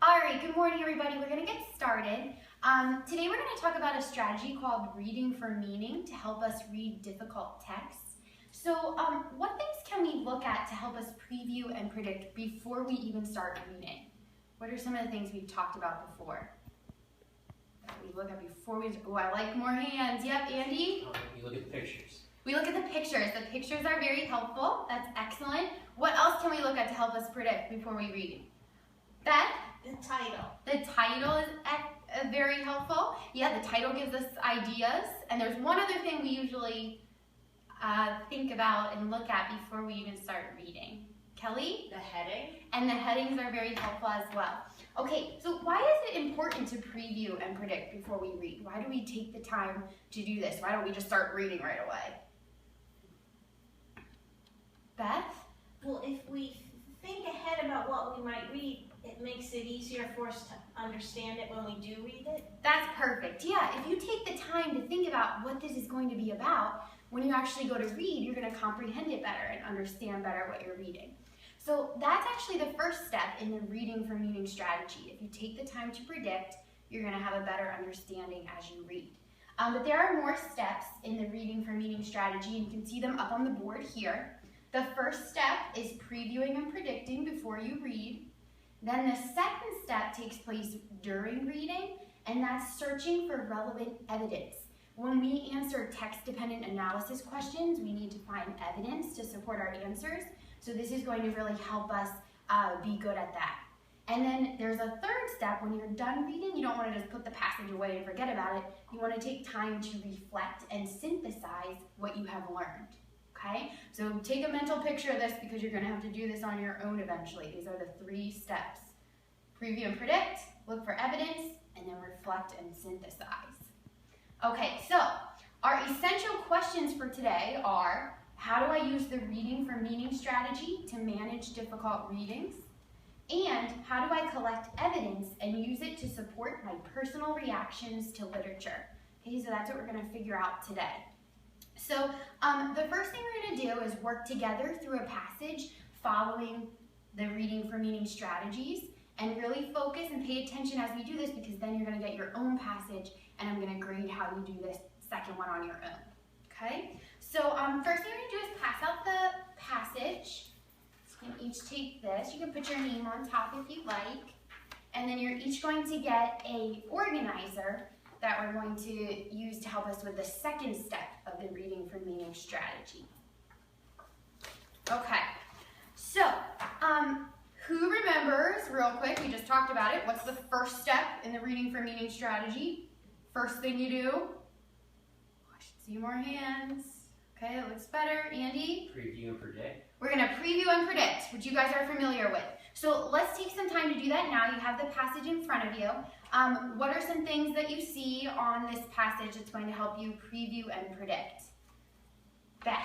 All right, good morning everybody. We're gonna get started. Today we're gonna talk about a strategy called reading for meaning to help us read difficult texts. So what things can we look at to help us preview and predict before we even start reading? What are some of the things we've talked about before? That we look at before we, oh, I like more hands. Yep, Andy? You look at the pictures. We look at the pictures. The pictures are very helpful. That's excellent. What else can we look at to help us predict before we read? Beth? The title. The title is very helpful. Yeah, the title gives us ideas. And there's one other thing we usually think about and look at before we even start reading. Kelly? The heading. And the headings are very helpful as well. Okay, so why is it important to preview and predict before we read? Why do we take the time to do this? Why don't we just start reading right away? Beth? Well, if we think ahead about what we might read, it makes it easier for us to understand it when we do read it. That's perfect. Yeah, if you take the time to think about what this is going to be about, when you actually go to read, you're going to comprehend it better and understand better what you're reading. So that's actually the first step in the reading for meaning strategy. If you take the time to predict, you're going to have a better understanding as you read. But there are more steps in the reading for meaning strategy, and you can see them up on the board here. The first step is previewing and predicting before you read. Then the second step takes place during reading, and that's searching for relevant evidence. When we answer text-dependent analysis questions, we need to find evidence to support our answers. So this is going to really help us be good at that. And then there's a third step. When you're done reading, you don't want to just put the passage away and forget about it. You want to take time to reflect and synthesize what you have learned. Okay, so take a mental picture of this because you're going to have to do this on your own eventually. These are the 3 steps. Preview and predict, look for evidence, and then reflect and synthesize. Okay, so our essential questions for today are, how do I use the reading for meaning strategy to manage difficult readings? And how do I collect evidence and use it to support my personal reactions to literature? Okay, so that's what we're going to figure out today. So the first thing we're going to do is work together through a passage following the reading for meaning strategies and really focus and pay attention as we do this, because then you're going to get your own passage and I'm going to grade how you do this second one on your own. Okay? So first thing we're going to do is pass out the passage. You can each take this. You can put your name on top if you like. And then you're each going to get an organizer that we're going to use to help us with the second step of the reading for meaning strategy. Okay, so who remembers, real quick, we just talked about it, what's the first step in the reading for meaning strategy? First thing you do? I should see more hands. Okay, that looks better. Andy? Preview and predict. We're going to preview and predict, which you guys are familiar with. So let's take some time to do that now. You have the passage in front of you. What are some things that you see on this passage that's going to help you preview and predict? Beth?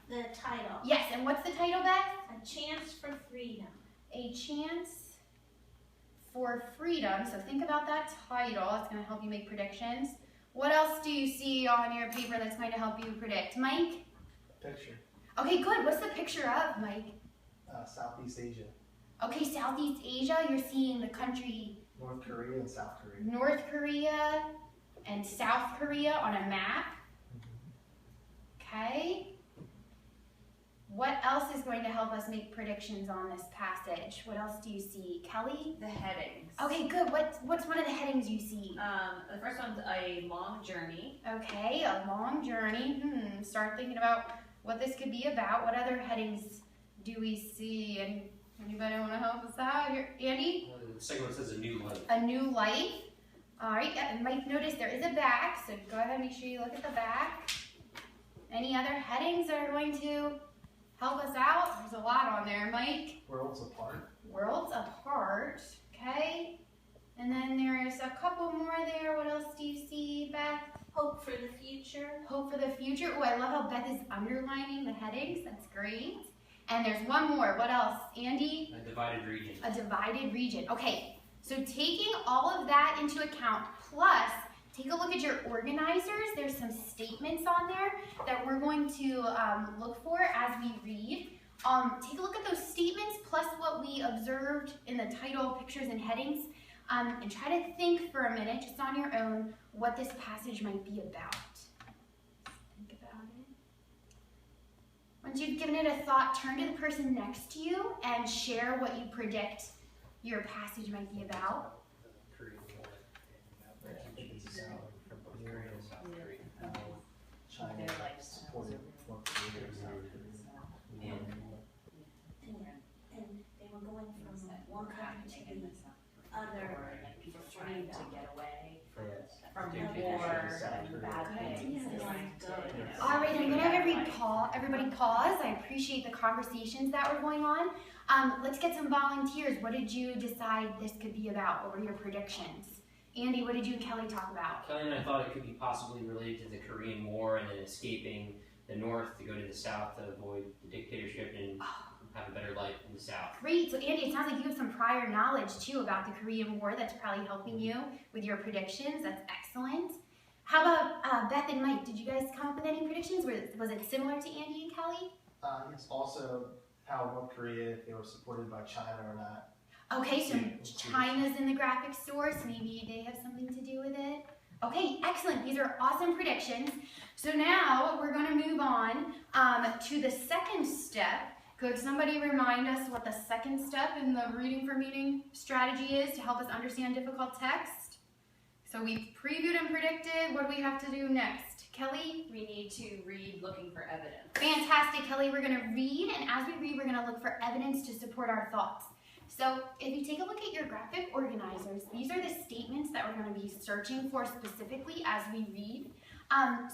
The title. Yes, and what's the title, Beth? A Chance for Freedom. A Chance for Freedom. So think about that title. It's going to help you make predictions. What else do you see on your paper that's going to help you predict? Mike? Picture. Okay, good. What's the picture of, Mike? Southeast Asia. Okay, Southeast Asia. You're seeing the country North Korea and South Korea. North Korea and South Korea on a map. Okay. What else is going to help us make predictions on this passage? What else do you see? Kelly? The headings. Okay, good. What's one of the headings you see? The first one's a long journey. Okay, a long journey. Start thinking about what this could be about. What other headings do we see? And anybody want to help us out here? Andy? The second one says a new life. A new life. All right, and Mike, notice there is a back, so go ahead and make sure you look at the back. Any other headings that are going to help us out? There's a lot on there. Mike? Worlds apart. Worlds apart. Okay. And then there's a couple more there. What else do you see, Beth? Hope for the future. Hope for the future. Oh, I love how Beth is underlining the headings. That's great. And there's one more. What else? Andy? A divided region. A divided region. Okay, so taking all of that into account, plus take a look at your organizers. There's some statements on there that we're going to look for as we read. Take a look at those statements plus what we observed in the title, pictures, and headings. and try to think for a minute, just on your own, what this passage might be about. Think about it. Once you've given it a thought, turn to the person next to you and share what you predict your passage might be about. Korean War and refugees South from both Korea and South Korea. China Their lifestyle. supported North Korea and South Korea. And they were going from one country to the other. People trying to get away From from dictatorship war in South and Korea. bad things. Good idea. All right, I'm gonna have everybody pause. I appreciate the conversations that were going on. Let's get some volunteers. What did you decide this could be about? What were your predictions? Andy, what did you and Kelly talk about? Kelly and I thought it could be possibly related to the Korean War and then escaping the North to go to the South to avoid the dictatorship and have a better life in the South. Great, so Andy, it sounds like you have some prior knowledge too about the Korean War that's probably helping you with your predictions. That's excellent. How about Beth and Mike? Did you guys come up with any predictions? Was it similar to Andy and Kelly? It's also how North Korea, if they were supported by China or not. Okay, so China's in the graphic source. Maybe they have something to do with it. Okay, excellent. These are awesome predictions. So now we're going to move on to the second step. Could somebody remind us what the second step in the reading for meaning strategy is to help us understand difficult text? So we've previewed and predicted. What do we have to do next? Kelly? We need to read looking for evidence. Fantastic, Kelly. We're going to read, and as we read, we're going to look for evidence to support our thoughts. So if you take a look at your graphic organizers, these are the statements that we're going to be searching for specifically as we read.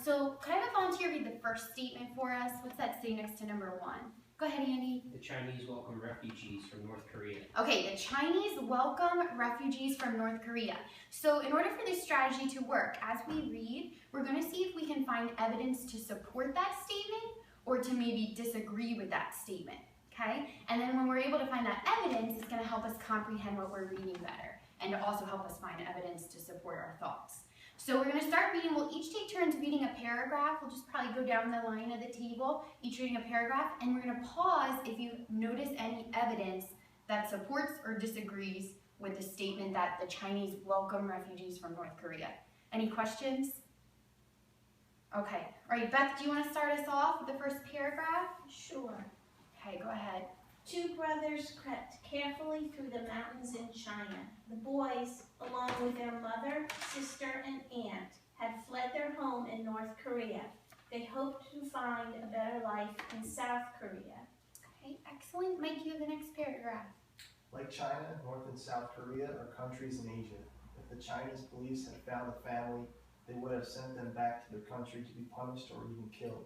So could I have a volunteer read the first statement for us? What's that say next to number 1? Go ahead, Andy. The Chinese welcome refugees from North Korea. Okay, the Chinese welcome refugees from North Korea. So in order for this strategy to work, as we read, we're going to see if we can find evidence to support that statement or to maybe disagree with that statement. Okay? And then when we're able to find that evidence, it's going to help us comprehend what we're reading better and to also help us find evidence to support our thoughts. So we're going to start reading. We'll each take turns reading a paragraph. We'll just probably go down the line of the table, each reading a paragraph, and we're going to pause if you notice any evidence that supports or disagrees with the statement that the Chinese welcome refugees from North Korea. Any questions? Okay. All right, Beth, do you want to start us off with the first paragraph? Sure. Okay, go ahead. 2 brothers crept carefully through the mountains in China. The boys, along with their mother, sister, and aunt, had fled their home in North Korea. They hoped to find a better life in South Korea. Okay, excellent. Mike, you have the next paragraph. Like China, North and South Korea are countries in Asia. If the Chinese police had found the family, they would have sent them back to their country to be punished or even killed.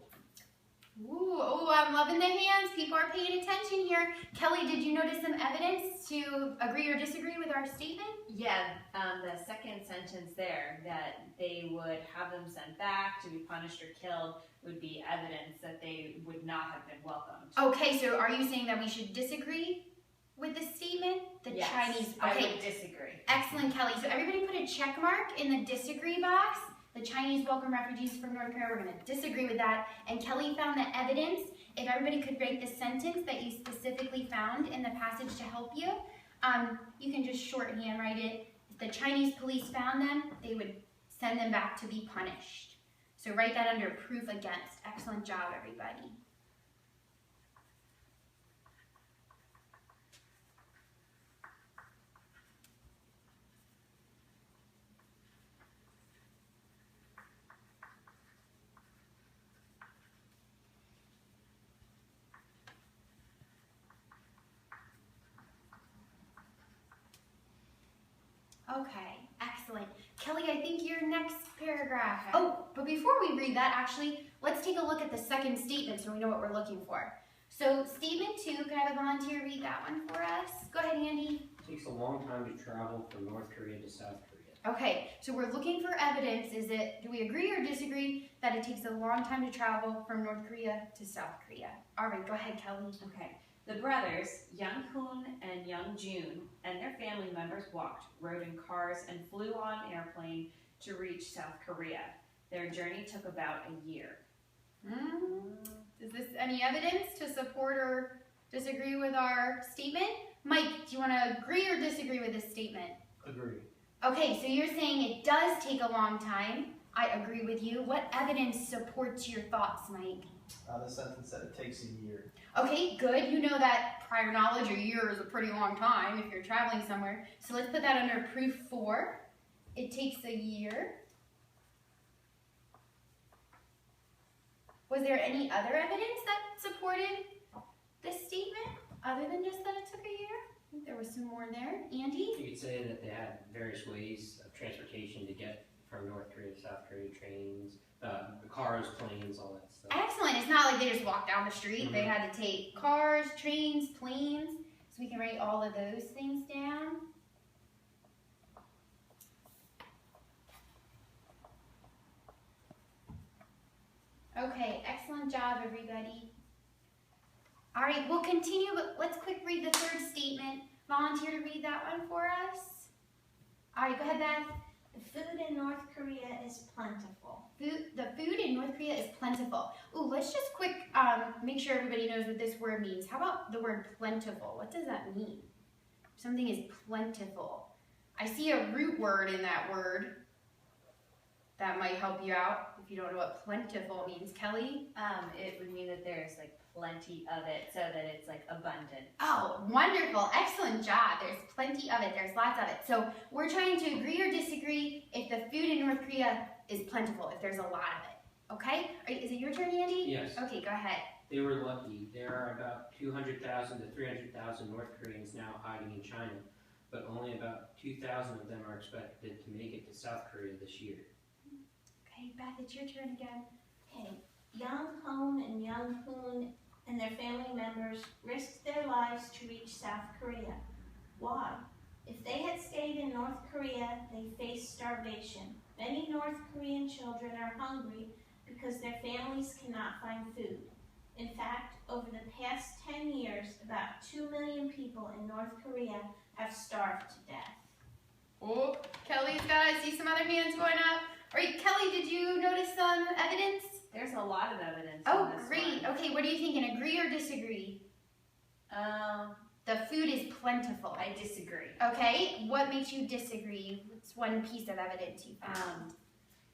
Ooh, oh, I'm loving the hands. People are paying attention here. Kelly, did you notice some evidence to agree or disagree with our statement? Yeah, the second sentence there, that they would have them sent back to be punished or killed, would be evidence that they would not have been welcomed. Okay, so are you saying that we should disagree with the statement? The Yes, Chinese. I Okay, would disagree. excellent, Kelly. So everybody put a check mark in the disagree box. The Chinese welcome refugees from North Korea. We're going to disagree with that. And Kelly found the evidence. If everybody could write the sentence that you specifically found in the passage to help you, you can just shorthand write it. If the Chinese police found them, they would send them back to be punished. So write that under proof against. Excellent job, everybody. Okay, excellent. Kelly, I think your next paragraph. Okay. Oh, but before we read that, actually, let's take a look at the second statement so we know what we're looking for. So statement 2, can I have a volunteer read that one for us? Go ahead, Andy. It takes a long time to travel from North Korea to South Korea. Okay, so we're looking for evidence. Do we agree or disagree that it takes a long time to travel from North Korea to South Korea? All right, go ahead, Kelly. Okay. The brothers, Young Hoon and Young Jun, and their family members walked, rode in cars, and flew on an airplane to reach South Korea. Their journey took about a year. Is this any evidence to support or disagree with our statement? Mike, do you want to agree or disagree with this statement? Agree. Okay, so you're saying it does take a long time. I agree with you. What evidence supports your thoughts, Mike? The sentence said it takes a year. Okay, good. You know that prior knowledge, a year is a pretty long time if you're traveling somewhere. So let's put that under proof 4. It takes a year. Was there any other evidence that supported this statement other than just that it took a year? I think there was some more there. Andy? You could say that they had various ways of transportation to get from North Korea to South Korea, trains, cars, planes, all that stuff. Excellent. It's not like they just walked down the street. They had to take cars, trains, planes. So we can write all of those things down. Okay, excellent job, everybody. All right, we'll continue, but let's quick read the 3rd statement. Volunteer to read that one for us. All right, go ahead, Beth. The food in North Korea is plentiful. The food in North Korea is plentiful. Ooh, let's just quick make sure everybody knows what this word means. How about the word plentiful? What does that mean? Something is plentiful. I see a root word in that word. That might help you out if you don't know what plentiful means. Kelly? It would mean that there's like plenty of it, so that it's like abundant. Oh, wonderful. Excellent job. There's plenty of it. There's lots of it. So we're trying to agree or disagree if the food in North Korea is plentiful, if there's a lot of it. Okay? Is it your turn, Andy? Yes. Okay, go ahead. They were lucky. There are about 200,000 to 300,000 North Koreans now hiding in China, but only about 2,000 of them are expected to make it to South Korea this year. Okay, Beth, it's your turn again. Okay, Young Hon and Young Hoon and their family members risked their lives to reach South Korea. Why? If they had stayed in North Korea, they faced starvation. Many North Korean children are hungry because their families cannot find food. In fact, over the past 10 years, about 2 million people in North Korea have starved to death. Oh, Kelly's got, I see some other hands going up. All right, Kelly, did you notice some evidence? There's a lot of evidence. Oh, on this great. one. Okay, what are you thinking? Agree or disagree? The food is plentiful. I disagree. Okay, what makes you disagree? What's one piece of evidence you found?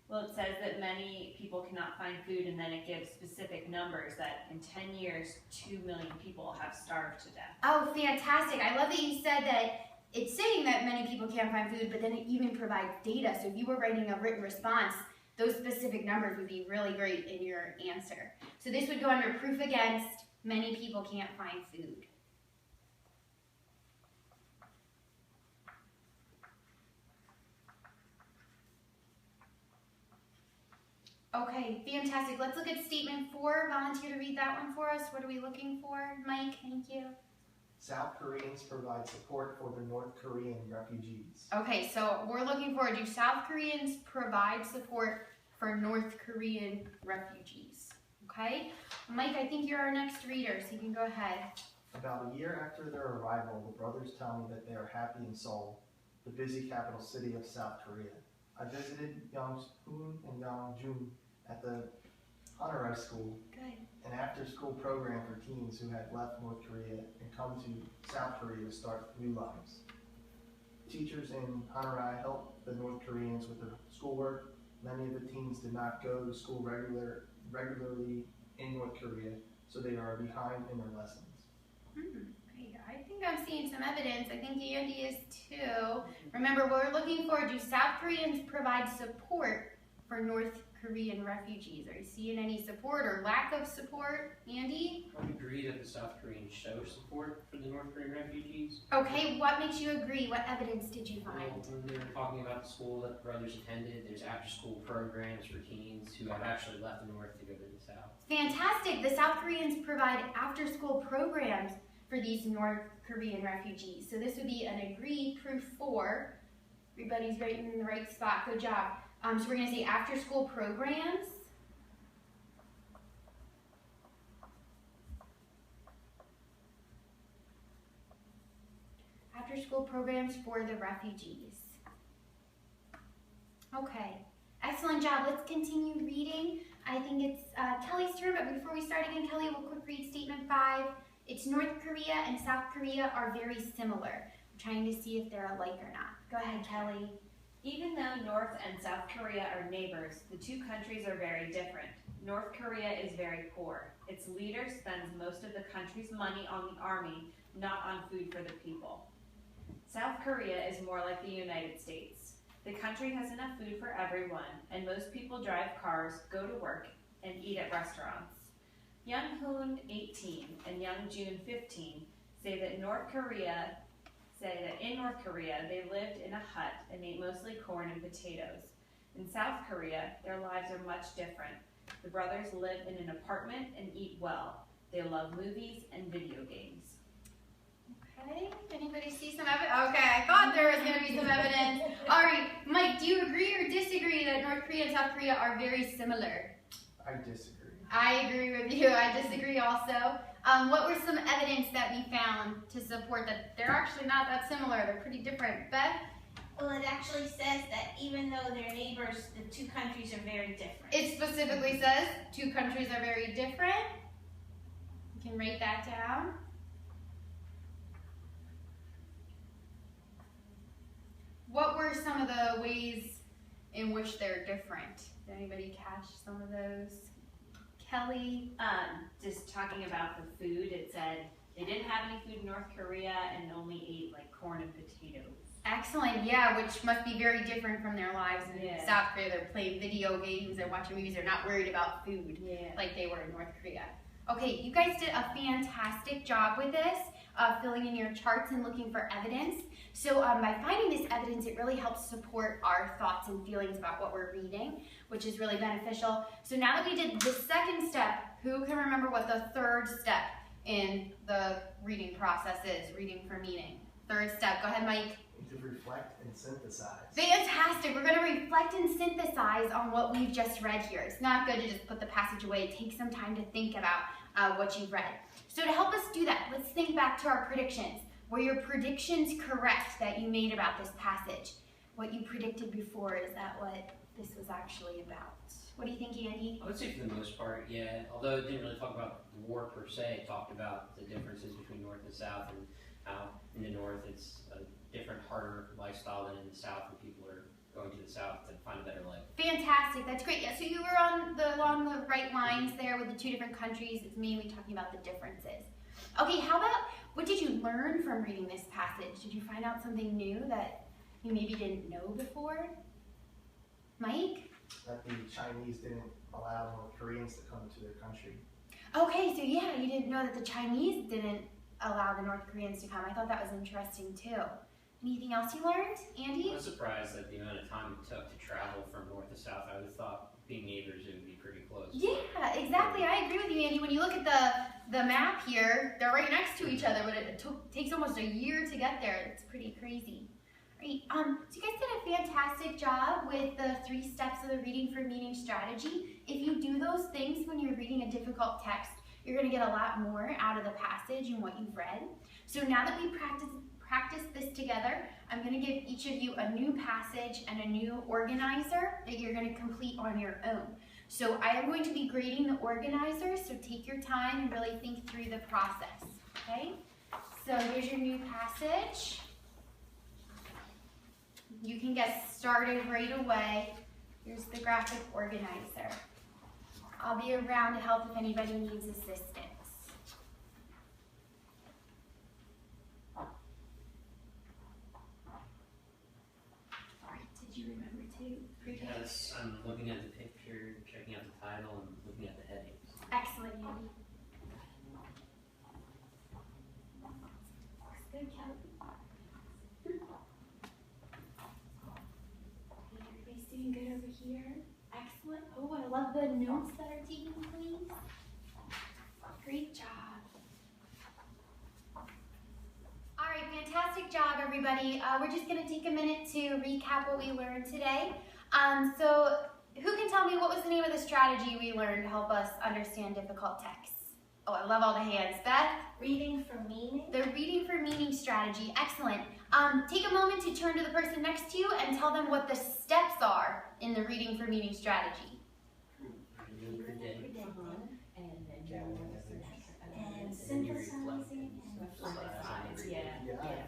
Well, it says that many people cannot find food, and then it gives specific numbers that in 10 years, 2 million people have starved to death. Oh, fantastic. I love that you said that it's saying that many people can't find food, but then it even provides data. So if you were writing a written response, those specific numbers would be really great in your answer. So this would go under proof against many people can't find food. Okay, fantastic. Let's look at statement 4. Volunteer to read that one for us. What are we looking for? Mike, thank you. South Koreans provide support for the North Korean refugees. Okay, so we're looking for, do South Koreans provide support for North Korean refugees? Okay, Mike, I think you're our next reader, so you can go ahead. About a year after their arrival, the brothers tell me that they are happy in Seoul, the busy capital city of South Korea. I visited Young Hoon and Young Jun at the Hanurai School, Good. an after-school program for teens who had left North Korea and come to South Korea to start new lives. Teachers in Hanurai helped the North Koreans with their schoolwork. Many of the teens did not go to school regularly in North Korea, so they are behind in their lessons. Great. I think I'm seeing some evidence. I think Andy is too. Remember, what we're looking for, do South Koreans provide support for North Korean refugees? Are you seeing any support or lack of support? Andy? I would agree that the South Koreans show support for the North Korean refugees. Okay, what makes you agree? What evidence did you find? When they were talking about the school that the brothers attended, there's after-school programs for teens who have actually left the North to go to the South. Fantastic. The South Koreans provide after-school programs for these North Korean refugees. So this would be an agree, proof 4. Everybody's right in the right spot. Good job. So we're going to say after-school programs. After-school programs for the refugees. Okay, excellent job. Let's continue reading. I think it's Kelly's turn, but before we start again, Kelly, we'll quick read statement 5. It's North Korea and South Korea are very similar. trying to see if they're alike or not. Go ahead, Kelly. Even though North and South Korea are neighbors, the two countries are very different. North Korea is very poor. Its leader spends most of the country's money on the army, not on food for the people. South Korea is more like the United States. The country has enough food for everyone, and most people drive cars, go to work, and eat at restaurants. Young Hoon, 18, and Young Jun, 15, say that in North Korea they lived in a hut and ate mostly corn and potatoes. In South Korea, their lives are much different. The brothers live in an apartment and eat well. They love movies and video games. Okay, anybody see some evidence? Okay, I thought there was going to be some evidence. All right, Mike, do you agree or disagree that North Korea and South Korea are very similar? I disagree. I agree with you. I disagree also. What were some evidence that we found to support that they're actually not that similar? They're pretty different. Beth? Well, it actually says that even though they're neighbors, the two countries are very different. It specifically says two countries are very different. You can write that down. What were some of the ways in which they're different? Did anybody catch some of those? Kelly? Just talking about the food, it said they didn't have any food in North Korea and only ate like corn and potatoes. Excellent, yeah, which must be very different from their lives in Yeah. South Korea. They're playing video games, they're watching movies, they're not worried about food Yeah. like they were in North Korea. Okay, you guys did a fantastic job with this, filling in your charts and looking for evidence. So by finding this evidence, it really helps support our thoughts and feelings about what we're reading, which is really beneficial. So now that we did the second step, who can remember what the third step in the reading process is, reading for meaning? Third step, go ahead, Mike. To reflect and synthesize. Fantastic. We're going to reflect and synthesize on what we've just read here. It's not good to just put the passage away. Take some time to think about what you've read. So to help us do that, let's think back to our predictions. Were your predictions correct that you made about this passage? What you predicted before, is that what this was actually about? What do you think, Andy? I would say for the most part, yeah. Although it didn't really talk about the war per se, it talked about the differences between North and South and how in the North it's a different, harder lifestyle than in the South, and people are going to the South to find a better life. Fantastic, that's great. Yeah, so you were along the right lines there with the two different countries. It's mainly talking about the differences. Okay, how about, what did you learn from reading this passage? Did you find out something new that you maybe didn't know before? Mike? That the Chinese didn't allow North Koreans to come to their country. Okay, so yeah, you didn't know that the Chinese didn't allow the North Koreans to come. I thought that was interesting too. Anything else you learned, Andy? I was surprised at the amount of time it took to travel from North to South. I would have thought, being neighbors, it would be pretty close. Yeah, exactly. I agree with you, Andy. When you look at the map here, they're right next to each other, but it takes almost a year to get there. It's pretty crazy. Right. So you guys did a fantastic job with the 3 steps of the reading for meaning strategy. If you do those things when you're reading a difficult text, you're going to get a lot more out of the passage and what you've read. So now that we practice this together, I'm going to give each of you a new passage and a new organizer that you're going to complete on your own. So I am going to be grading the organizers, so take your time and really think through the process, okay? So here's your new passage. You can get started right away. Here's the graphic organizer. I'll be around to help if anybody needs assistance. Did you remember to prepare? Yes, I'm looking at the picture, checking out the title, and looking at the headings. Excellent, Andy. Looks good, Kelly. Everybody's doing good over here. Excellent. Oh, I love the notes that are taking place. Great job. All right, fantastic job, everybody. We're just going to take a minute to recap what we learned today. So who can tell me what was the name of the strategy we learned to help us understand difficult texts? Oh, I love all the hands. Beth? Reading for meaning. The reading for meaning strategy. Excellent. Take a moment to turn to the person next to you and tell them what the steps are in the reading for meaning strategy. And synthesizing. Yeah.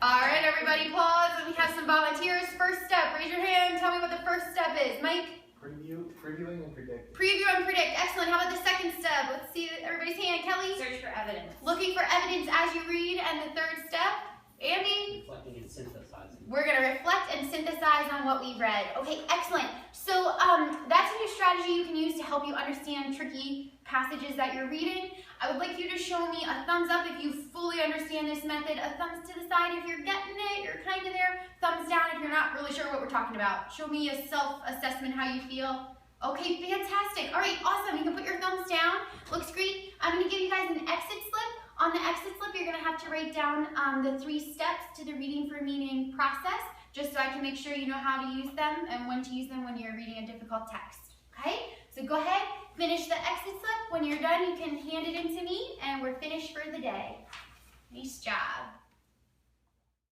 All right, everybody. everybody pause. Let me have some volunteers. First step, raise your hand. Tell me what the first step is. Mike? Previewing and predicting. Preview and predict. Excellent. How about the second step? Let's see everybody's hand. Kelly? Search for evidence. Looking for evidence as you read. And the third step? Andy? Reflecting and synthesizing. We're going to reflect and synthesize on what we read. Okay, excellent. So that's a new strategy you can use to help you understand tricky passages that you're reading. I would like you to show me a thumbs up if you fully understand this method, a thumbs to the side if you're getting it, you're kind of there, thumbs down if you're not really sure what we're talking about. Show me a self-assessment how you feel. Okay, fantastic. All right, awesome. You can put your thumbs down. Looks great. I'm going to give you guys an exit slip. On the exit slip, you're going to have to write down the 3 steps to the reading for meaning process, just so I can make sure you know how to use them and when to use them when you're reading a difficult text. Okay? So go ahead, finish the exit slip. When you're done, you can hand it in to me, and we're finished for the day. Nice job.